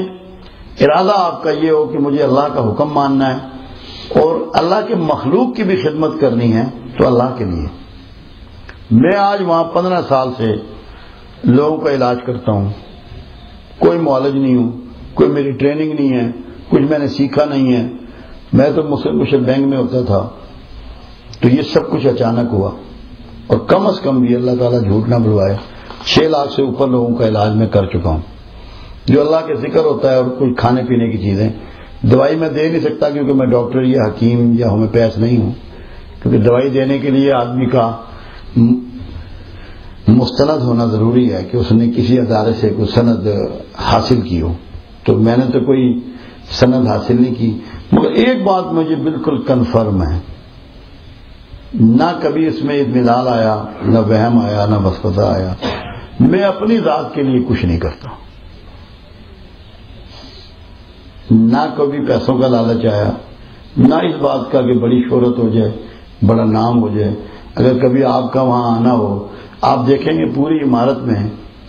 ارادہ آپ کا یہ ہو کہ مجھے اللہ کا حکم ماننا ہے اور اللہ کے مخلوق کی بھی خدمت کرنی ہے، تو اللہ کے لیے۔ میں آج وہاں 15 سال سے لوگوں کا علاج کرتا ہوں، کوئی معالج نہیں ہوں، کوئی میری ٹریننگ نہیں ہے، کچھ میں نے سیکھا نہیں ہے۔ میں تو مسلم بینک میں ہوتا تھا، تو یہ سب کچھ اچانک ہوا۔ اور کم از کم بھی اللہ تعالیٰ جھوٹ نہ بلوائے 6 لاکھ سے اوپر لوگوں کا علاج میں کر چکا ہوں. جو اللہ کے ذکر ہوتا ہے اور کچھ کھانے پینے کی چیزیں. دوائی میں دے نہیں سکتا کیونکہ میں ڈاکٹر یا حکیم یا ہومیوپیتھ نہیں ہوں، کیونکہ دوائی دینے کے لیے آدمی کا مستند ہونا ضروری ہے کہ اس نے کسی ادارے سے کوئی سند حاصل کی ہو. تو میں نے تو کوئی سند حاصل نہیں کی. مگر ایک بات مجھے بالکل کنفرم ہے، نہ کبھی اس میں اطمینان آیا، نہ وہم آیا، نہ وسوسہ آیا. میں اپنی ذات کے لیے کچھ نہیں کرتا، نہ کبھی پیسوں کا لالچ آیا، نہ اس بات کا کہ بڑی شہرت ہو جائے، بڑا نام ہو جائے. اگر کبھی آپ کا وہاں آنا ہو، آپ دیکھیں گے پوری عمارت میں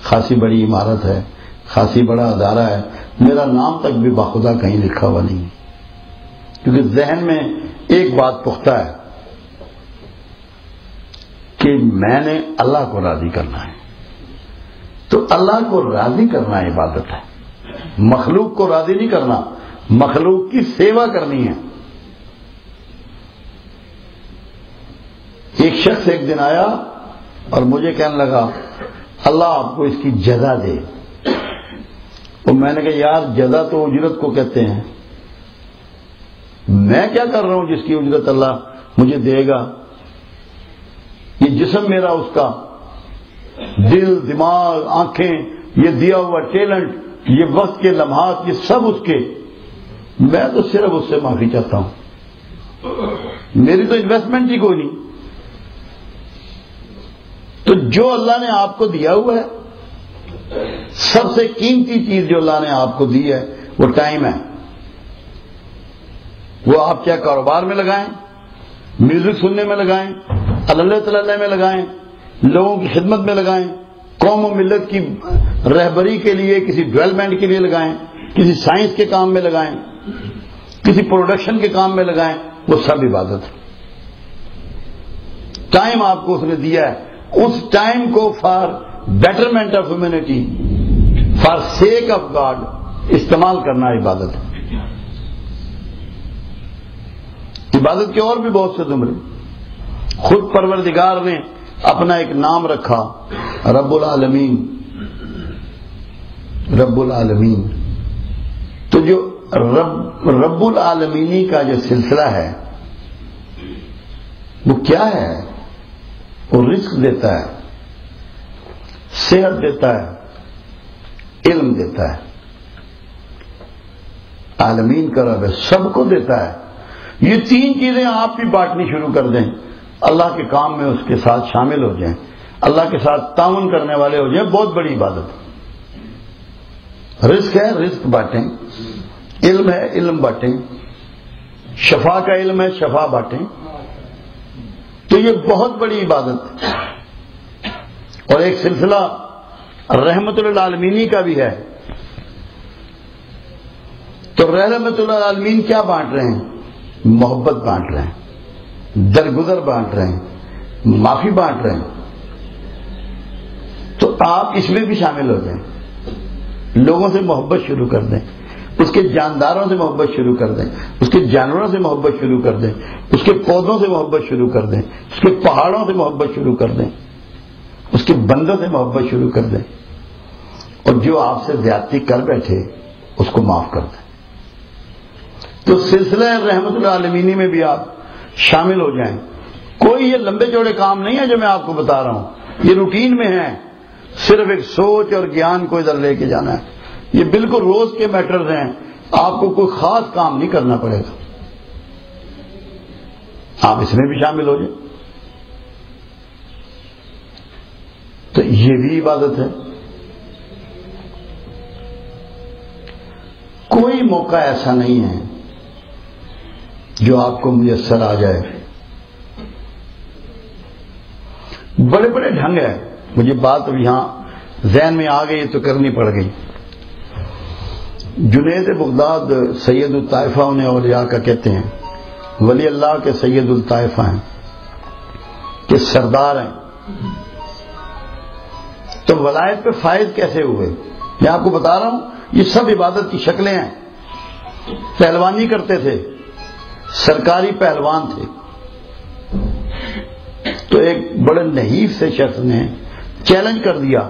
خاصی بڑی عمارت ہے، خاصی بڑا ادارہ ہے، میرا نام تک بھی باخدا کہیں لکھا ہوا نہیں ہے. کیونکہ ذہن میں ایک بات پختہ ہے کہ میں نے اللہ کو راضی کرنا ہے. تو اللہ کو راضی کرنا عبادت ہے، مخلوق کو راضی نہیں کرنا، مخلوق کی سیوا کرنی ہے. ایک شخص ایک دن آیا اور مجھے کہنے لگا اللہ آپ کو اس کی جزا دے. اور میں نے کہا یار جزا تو اجرت کو کہتے ہیں، میں کیا کر رہا ہوں جس کی اجرت اللہ مجھے دے گا؟ یہ جسم میرا، اس کا دل، دماغ، آنکھیں، یہ دیا ہوا ٹیلنٹ، یہ وقت کے لمحات، یہ سب اس کے. میں تو صرف اس سے معافی چاہتا ہوں، میری تو انویسٹمنٹ ہی کوئی نہیں. تو جو اللہ نے آپ کو دیا ہوا ہے، سب سے قیمتی چیز جو اللہ نے آپ کو دی ہے وہ ٹائم ہے. وہ آپ چاہے کاروبار میں لگائیں، میوزک سننے میں لگائیں، اللہ تعالی میں لگائیں، لوگوں کی خدمت میں لگائیں، قوم و ملت کی رہبری کے لیے، کسی ڈیولپمنٹ کے لیے لگائیں، کسی سائنس کے کام میں لگائیں، کسی پروڈکشن کے کام میں لگائیں، وہ سب عبادت ہے. ٹائم آپ کو اس نے دیا ہے، اس ٹائم کو for betterment of humanity, for sake of God استعمال کرنا عبادت ہے. عبادت کے اور بھی بہت سے زمرے. خود پروردگار نے اپنا ایک نام رکھا، رب العالمین. رب العالمین تو جو رب العالمینی کا جو سلسلہ ہے وہ کیا ہے؟ وہ رزق دیتا ہے، صحت دیتا ہے، علم دیتا ہے. عالمین کا رب ہے، سب کو دیتا ہے. یہ 3 چیزیں آپ بھی بانٹنی شروع کر دیں، اللہ کے کام میں اس کے ساتھ شامل ہو جائیں، اللہ کے ساتھ تعاون کرنے والے ہو جائیں. بہت بڑی عبادت ہے. رزق ہے، رزق بانٹیں. علم ہے، علم بانٹیں. شفا کا علم ہے، شفا بانٹیں. تو یہ بہت بڑی عبادت ہے. اور ایک سلسلہ رحمت للعالمین کا بھی ہے. تو رحمت للعالمین کیا بانٹ رہے ہیں؟ محبت بانٹ رہے ہیں، درگزر بانٹ رہے ہیں، معافی بانٹ رہے ہیں. تو آپ اس میں بھی شامل ہو جائیں، لوگوں سے محبت شروع کر دیں، اس کے جانداروں سے محبت شروع کر دیں، اس کے جانوروں سے محبت شروع کر دیں، اس کے پودوں سے محبت شروع کر دیں، اس کے پہاڑوں سے محبت شروع کر دیں، اس کے بندوں سے محبت شروع کر دیں. اور جو آپ سے زیادتی کر بیٹھے اس کو معاف کر دیں. تو سلسلہ رحمت العالمینی میں بھی آپ شامل ہو جائیں. کوئی یہ لمبے چوڑے کام نہیں ہے جو میں آپ کو بتا رہا ہوں، یہ روٹین میں ہے. صرف ایک سوچ اور گیان کو ادھر لے کے جانا ہے. یہ بالکل روز کے میٹرز ہیں، آپ کو کوئی خاص کام نہیں کرنا پڑے گا. آپ اس میں بھی شامل ہو جائیں. تو یہ بھی عبادت ہے. کوئی موقع ایسا نہیں ہے جو آپ کو میسر آ جائے. بڑے بڑے ڈھنگ ہیں. مجھے بات اب یہاں ذہن میں آ گئی تو کرنی پڑ گئی. جنید بغداد سید الطائفہ انہیں اولیاء کا کہتے ہیں، ولی اللہ کے سید الطائفہ ہیں، کہ سردار ہیں. تو ولایت پہ فائز کیسے ہوئے؟ میں آپ کو بتا رہا ہوں، یہ سب عبادت کی شکلیں ہیں. پہلوانی کرتے تھے، سرکاری پہلوان تھے، تو ایک بڑے نحیف سے شخص نے چیلنج کر دیا.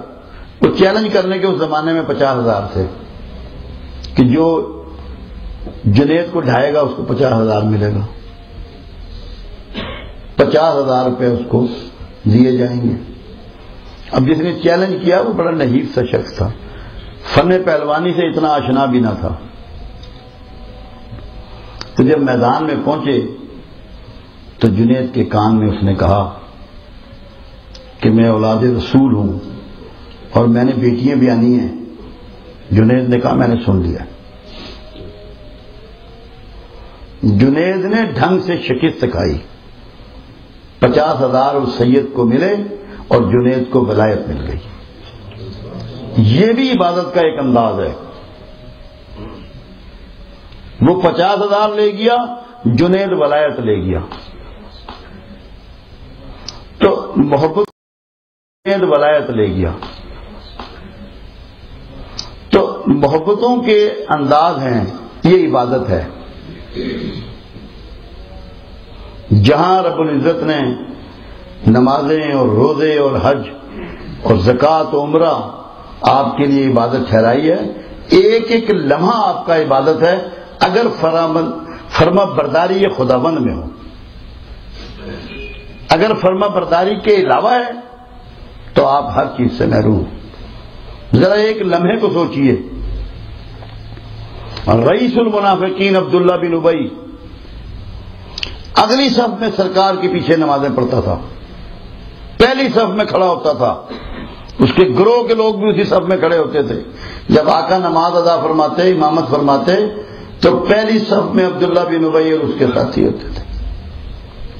وہ چیلنج کرنے کے اس زمانے میں 50,000 تھے کہ جو جنید کو ڈھائے گا اس کو 50,000 ملے گا. 50,000 روپے اس کو دیے جائیں گے. اب جس نے چیلنج کیا وہ بڑا نحیف سا شخص تھا, فن پہلوانی سے اتنا آشنا بھی نہ تھا. تو جب میدان میں پہنچے تو جنید کے کان میں اس نے کہا کہ میں اولاد رسول ہوں اور میں نے بیٹیاں بھی آنی ہیں. جنید نے کہا میں نے سن لیا. جنید نے ڈھنگ سے شکست کھائی. 50,000 اس سید کو ملے اور جنید کو ولایت مل گئی. یہ بھی عبادت کا ایک انداز ہے. وہ 50,000 لے گیا, جنید ولایت لے گیا. تو محبت جنید ولایت لے گیا. تو محبتوں کے انداز ہیں, یہ عبادت ہے. جہاں رب العزت نے نمازیں اور روزے اور حج اور زکوٰۃ و عمرہ آپ کے لیے عبادت ٹھہرائی ہے, ایک ایک لمحہ آپ کا عبادت ہے اگر فرما برداری خداوند میں ہو. اگر فرما برداری کے علاوہ ہے تو آپ ہر چیز سے محروم. ذرا ایک لمحے کو سوچئے, رئیس المنافقین عبداللہ بن ابی اگلی صف میں سرکار کے پیچھے نمازیں پڑھتا تھا, پہلی صف میں کھڑا ہوتا تھا. اس کے گروہ کے لوگ بھی اسی صف میں کھڑے ہوتے تھے. جب آقا نماز ادا فرماتے, امامت فرماتے, تو پہلی صف میں عبداللہ بن ابی اور اس کے ساتھی ہوتے تھے,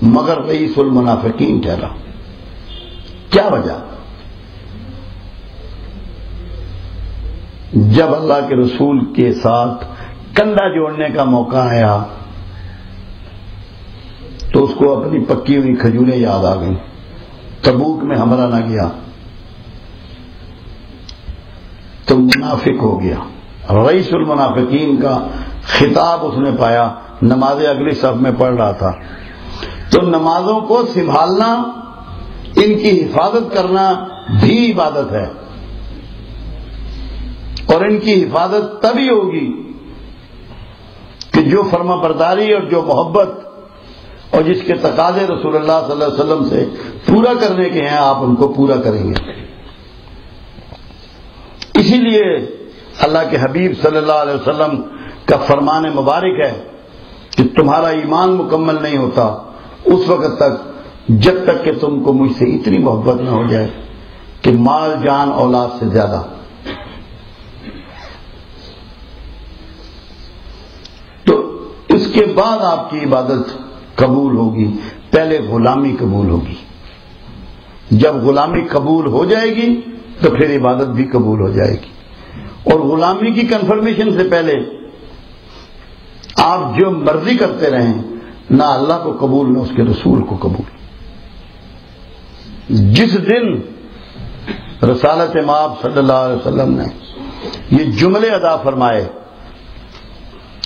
مگر رئیس المنافقین ٹھہرا. کیا وجہ؟ جب اللہ کے رسول کے ساتھ کندھا جوڑنے کا موقع آیا تو اس کو اپنی پکی ہوئی کھجوریں یاد آ گئیں. تبوک میں حملہ نہ گیا تو منافق ہو گیا. رئیس المنافقین کا خطاب اس نے پایا. نمازیں اگلی صف میں پڑھ رہا تھا. تو نمازوں کو سنبھالنا, ان کی حفاظت کرنا بھی عبادت ہے, اور ان کی حفاظت تبھی ہوگی کہ جو فرما برداری اور جو محبت اور جس کے تقاضے رسول اللہ صلی اللہ علیہ وسلم سے پورا کرنے کے ہیں آپ ان کو پورا کریں گے. اسی لیے اللہ کے حبیب صلی اللہ علیہ وسلم کا فرمان مبارک ہے کہ تمہارا ایمان مکمل نہیں ہوتا اس وقت تک جب تک کہ تم کو مجھ سے اتنی محبت نہ ہو جائے کہ مال جان اولاد سے زیادہ. تو اس کے بعد آپ کی عبادت قبول ہوگی. پہلے غلامی قبول ہوگی. جب غلامی قبول ہو جائے گی تو پھر عبادت بھی قبول ہو جائے گی. اور غلامی کی کنفرمیشن سے پہلے آپ جو مرضی کرتے رہیں, نہ اللہ کو قبول نہ اس کے رسول کو قبول. جس دن رسالت مآب صلی اللہ علیہ وسلم نے یہ جملے ادا فرمائے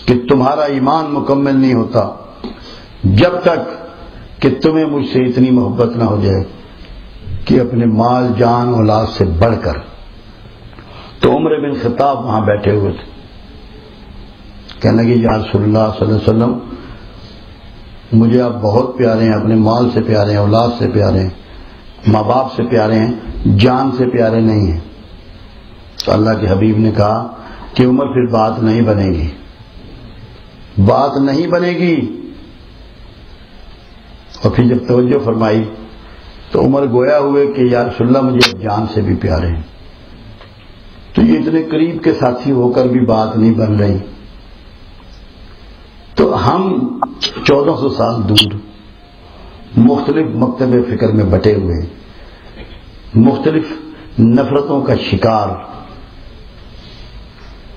کہ تمہارا ایمان مکمل نہیں ہوتا جب تک کہ تمہیں مجھ سے اتنی محبت نہ ہو جائے کہ اپنے مال جان اولاد سے بڑھ کر. تو عمر بن خطاب وہاں بیٹھے ہوئے تھے. کہنے لگے یا رسول اللہ صلی اللہ علیہ وسلم, مجھے آپ بہت پیارے ہیں, اپنے مال سے پیارے ہیں, اولاد سے پیارے ہیں, ماں باپ سے پیارے ہیں, جان سے پیارے نہیں ہیں. تو اللہ کے حبیب نے کہا کہ عمر پھر بات نہیں بنے گی, بات نہیں بنے گی. اور پھر جب توجہ فرمائی تو عمر گویا ہوئے کہ یا رسول اللہ مجھے جان سے بھی پیارے ہیں. تو یہ اتنے قریب کے ساتھی ہو کر بھی بات نہیں بن رہی. تو ہم 1400 سال دور مختلف مکتب فکر میں بٹے ہوئے, مختلف نفرتوں کا شکار.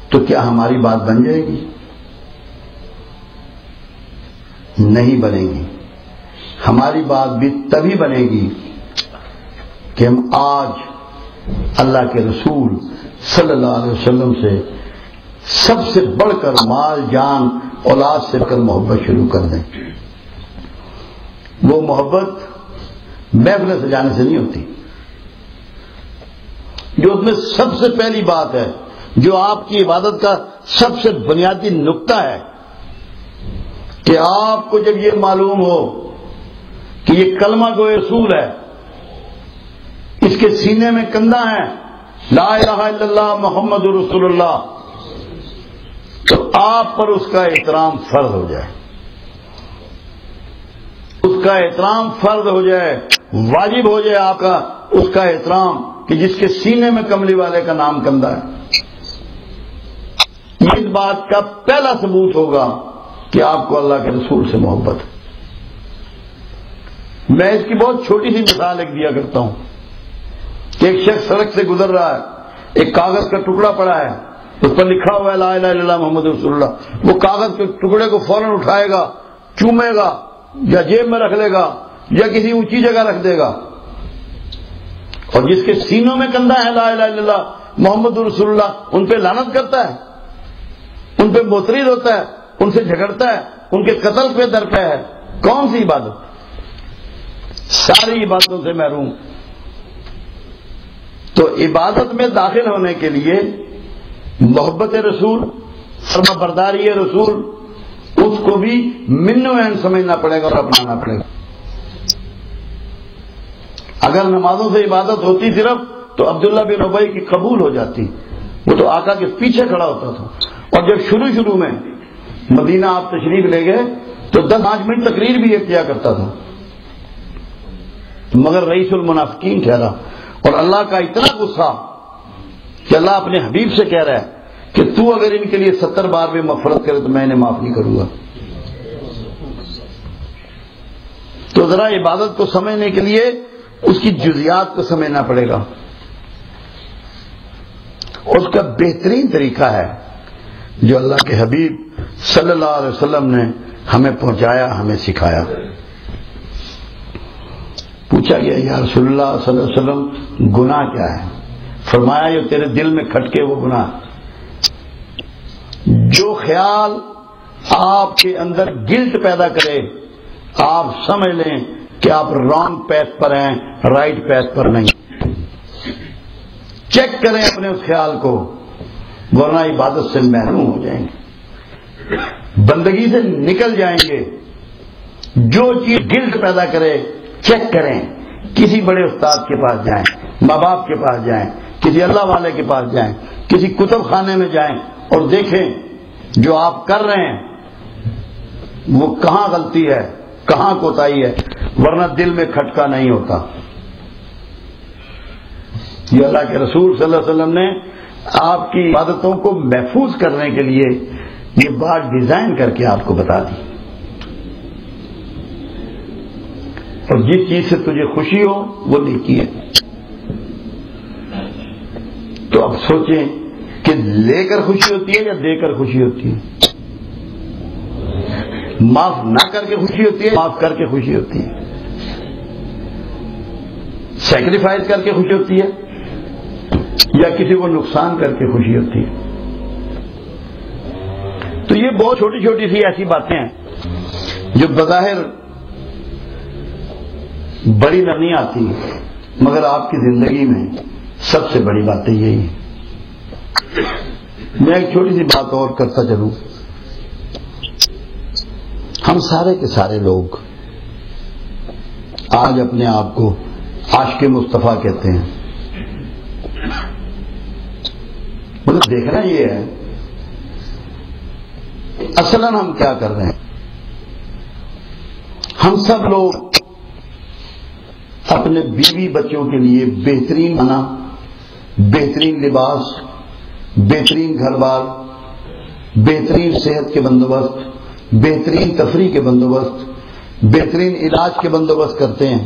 تو کیا ہماری بات بن جائے گی؟ نہیں بنے گی. ہماری بات بھی تبھی بنے گی کہ ہم آج اللہ کے رسول صلی اللہ علیہ وسلم سے سب سے بڑھ کر مال جان اولاد سے کر محبت شروع کر دیں. وہ محبت محفلیں سجانے سے نہیں ہوتی. جو اس میں سب سے پہلی بات ہے، جو آپ کی عبادت کا سب سے بنیادی نقطہ ہے، کہ آپ کو جب یہ معلوم ہو کہ یہ کلمہ گوئے رسول ہے، اس کے سینے میں کندھا ہے لا الہ الا اللہ محمد رسول اللہ، تو آپ پر اس کا احترام فرض ہو جائے، اس کا احترام فرض ہو جائے، واجب ہو جائے آپ کا اس کا احترام، کہ جس کے سینے میں کملی والے کا نام کندھا ہے. اس بات کا پہلا ثبوت ہوگا کہ آپ کو اللہ کے رسول سے محبت ہے. میں اس کی بہت چھوٹی سی مثال ایک دیا کرتا ہوں کہ ایک شخص سڑک سے گزر رہا ہے، ایک کاغذ کا ٹکڑا پڑا ہے، اس پر لکھا ہوا ہے لا الہ الا اللہ محمد رسول اللہ. وہ کاغذ کے ٹکڑے کو فوراً اٹھائے گا، چومے گا، یا جیب میں رکھ لے گا، یا کسی اونچی جگہ رکھ دے گا. اور جس کے سینوں میں کندھا ہے لا الہ الا اللہ محمد رسول اللہ، ان پہ لعنت کرتا ہے، ان پہ معترض ہوتا ہے، ان سے جھگڑتا ہے، ان کے قتل پہ در پہ ہے. کون سی عبادت؟ ساری عبادتوں سے محروم. تو عبادت میں داخل ہونے کے لیے محبت رسول، فرما برداری رسول، اس کو بھی منو عین سمجھنا پڑے گا اور اپنانا پڑے گا. اگر نمازوں سے عبادت ہوتی صرف تو عبداللہ بن ابی کی قبول ہو جاتی. وہ تو آقا کے پیچھے کھڑا ہوتا تھا، اور جب شروع میں مدینہ آپ تشریف لے گئے تو 10-5 منٹ تقریر بھی یہ کیا کرتا تھا، مگر رئیس المنافقین ٹھہرا. اور اللہ کا اتنا غصہ کہ اللہ اپنے حبیب سے کہہ رہا ہے کہ تو اگر ان کے لیے 70 بار بھی مغفرت کرے تو میں انہیں معاف نہیں کروں گا. تو ذرا عبادت کو سمجھنے کے لیے اس کی جزیات کو سمجھنا پڑے گا. اس کا بہترین طریقہ ہے جو اللہ کے حبیب صلی اللہ علیہ وسلم نے ہمیں پہنچایا، ہمیں سکھایا. پوچھا گیا یا رسول اللہ صلی اللہ علیہ وسلم گناہ کیا ہے؟ فرمایا جو تیرے دل میں کھٹکے وہ گناہ. جو خیال آپ کے اندر گلٹ پیدا کرے، آپ سمجھ لیں کہ آپ رانگ پیتھ پر ہیں، رائٹ پیتھ پر نہیں. چیک کریں اپنے اس خیال کو، ورنہ عبادت سے محروم ہو جائیں گے، بندگی سے نکل جائیں گے. جو چیز گلٹ پیدا کرے چیک کریں. کسی بڑے استاد کے پاس جائیں، ماں باپ کے پاس جائیں، کسی اللہ والے کے پاس جائیں، کسی کتب خانے میں جائیں اور دیکھیں جو آپ کر رہے ہیں وہ کہاں غلطی ہے، کہاں کوتاہی ہے، ورنہ دل میں کھٹکا نہیں ہوتا. یہ اللہ کے رسول صلی اللہ علیہ وسلم نے آپ کی عبادتوں کو محفوظ کرنے کے لیے یہ بات ڈیزائن کر کے آپ کو بتا دی. اور جس چیز سے تجھے خوشی ہو وہ نیکی ہے. تو اب سوچیں کہ لے کر خوشی ہوتی ہے یا دے کر خوشی ہوتی ہے؟ معاف نہ کر کے خوشی ہوتی ہے، معاف کر کے خوشی ہوتی ہے؟ سیکریفائز کر کے خوشی ہوتی ہے یا کسی کو نقصان کر کے خوشی ہوتی ہے؟ تو یہ بہت چھوٹی چھوٹی سی ایسی باتیں ہیں جو بظاہر بڑی نظر نہیں آتی، مگر آپ کی زندگی میں سب سے بڑی باتیں یہی ہیں. میں ایک چھوٹی سی بات اور کرتا چلوں. ہم سارے کے سارے لوگ آج اپنے آپ کو عاشق مصطفیٰ کہتے ہیں. مطلب دیکھنا یہ ہے اصلاً ہم کیا کر رہے ہیں. ہم سب لوگ اپنے بیوی بچوں کے لیے بہترین کھانا، بہترین لباس، بہترین گھر بار، بہترین صحت کے بندوبست، بہترین تفریح کے بندوبست، بہترین علاج کے بندوبست کرتے ہیں.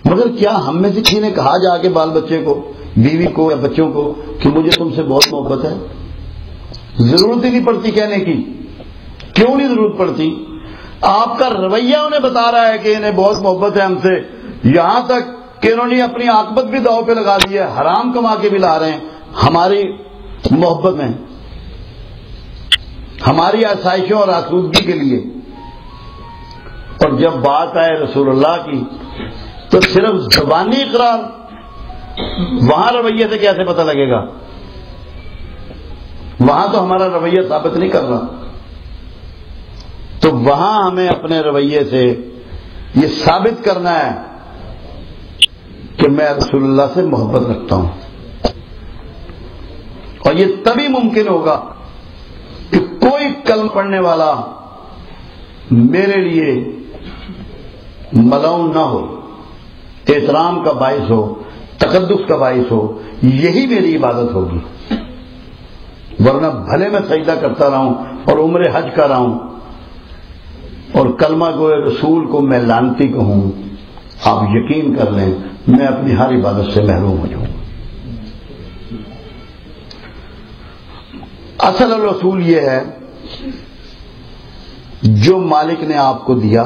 مگر کیا ہم میں سے کسی نے کہا جا کے بال بچے کو، بیوی کو یا بچوں کو کہ مجھے تم سے بہت محبت ہے؟ ضرورت ہی نہیں پڑتی کہنے کی. کیوں نہیں ضرورت پڑتی؟ آپ کا رویہ انہیں بتا رہا ہے کہ انہیں بہت محبت ہے ہم سے، یہاں تک کہ انہوں نے اپنی عاقبت بھی داؤ پہ لگا دی ہے، حرام کما کے بھی لا رہے ہیں ہماری محبت میں، ہماری آسائشوں اور آسودگی کے لیے. اور جب بات آئے رسول اللہ کی تو صرف زبانی اقرار، وہاں رویے سے کیسے پتہ لگے گا؟ وہاں تو ہمارا رویہ ثابت نہیں کر رہا. تو وہاں ہمیں اپنے رویے سے یہ ثابت کرنا ہے کہ میں رسول اللہ سے محبت رکھتا ہوں. اور یہ تبھی ممکن ہوگا کہ کوئی کلمہ پڑھنے والا میرے لیے ملعون نہ ہو، احترام کا باعث ہو، تقدس کا باعث ہو. یہی میری عبادت ہوگی. ورنہ بھلے میں سجدہ کرتا رہا ہوں اور عمرے حج کر رہا ہوں اور کلمہ گوئے رسول کو میں لعنتی کہوں، آپ یقین کر لیں میں اپنی ہر عبادت سے محروم ہو جاؤں. اصل الرسول یہ ہے جو مالک نے آپ کو دیا